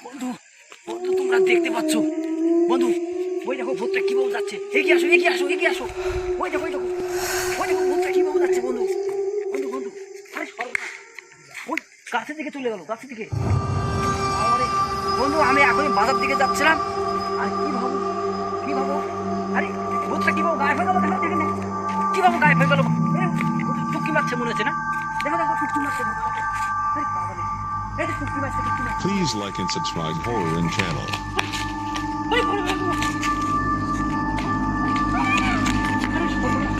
বন্ধু বন্ধু তোমরা দেখতে পাচ্ছ বন্ধু, ওই দেখো ভূতটা কিভাবে যাচ্ছে। এগিয়ে আসো এগিয়ে আসো এগিয়ে আসো। ওই দেখো ওই দেখো ওই দেখো ভূতটা কিভাবে যাচ্ছে বন্ধু। বন্ধু বন্ধু আরে সর্বনাশ, ওই গাছের দিকে চলে গেল, গাছের দিকে। আরে বন্ধু আমি এখনই বাজার দিকে যাচ্ছিলাম, আর কি ভাবো কি ভাবো, আরে ভূতটা কিভাবে গায়েব হয়ে গেল, দেখো দেখে নে কিভাবে গায়েব হয়ে গেল। টুকি মারছে মনে হচ্ছে না, দেখো দেখো টুকি মারছে। আরে বাবা রে, এই যে টুকি মারছে টুকি মারছে। Please like and subscribe Horror In channel. আরে ঘরে ঘরে ঘরে। আরে সর্বনাশ।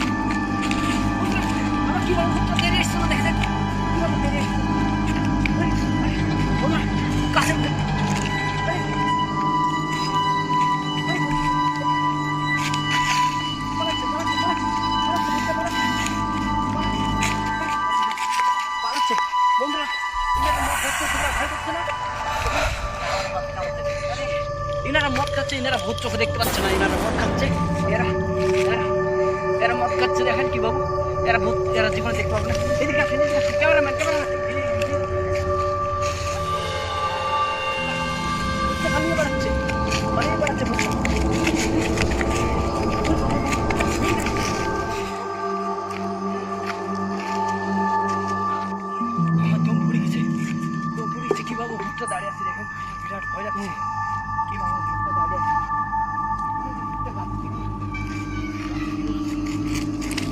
আমার কিভাবে ভূতটা বেরিয়ে এসছে না, দেখে দেখ কিভাবে বেরিয়ে এসছে। আরে আরে বন্ধু কাছে আরে পালাচ্ছে পালাচ্ছে পালাচ্ছে পালাচ্ছে পালাচ্ছে বন্ধুরা। এনারা মদ খাচ্ছে, এনারা ভূত চোখে দেখতে পাচ্ছে না, এনারা মদ খাচ্ছে। এরা এরা এরা মদ খাচ্ছে, দেখেন কি বাবু, এরা ভূত এরা জীবনে দেখতে পাবে না। এদিকে আসেন এদিকে আসেন, ক্যামেরাম্যান ক্যামেরাম্যান পালিয়ে বেড়াচ্ছে পালিয়ে বেড়াচ্ছে ভূতটা। আমার দম পুড়ে গেছে, দম পুড়ে গেছে। কি বাবু ভূতটা দাঁড়িয়ে আছে দেখেন, বিরাট ভয় লাগছে। কি বাবু ভূতটা দাঁড়িয়ে আছে,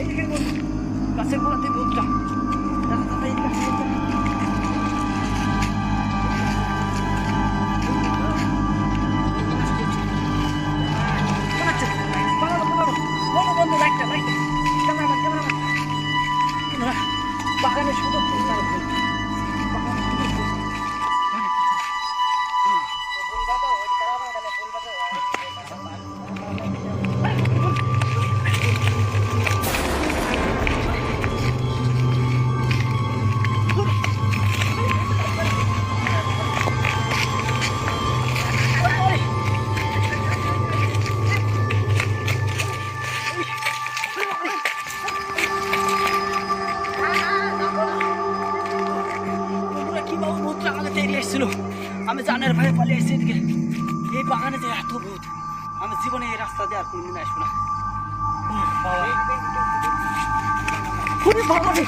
এইদিকে বন্ধু গাছের গোড়াতে ভূতটা। দাদা দাদা এদিকে আসেন, এদিকে আসেন। পালাচ্ছে, পালালো পালালো। বন্ধু বন্ধু লাইটটা লাইটটা, ক্যামেরাম্যান ক্যামেরাম্যান। বাগানে সুন্দর ফুল, বাগানে সুন্দর ফুল। আমি জানের ভাই পালিয়ে এসেছি এদিকে। এই বাগানে যে এত ভূত, আমি জীবনে এই রাস্তা দিয়ে আর কোনদিন আসবো না। বাবা বাবা রে।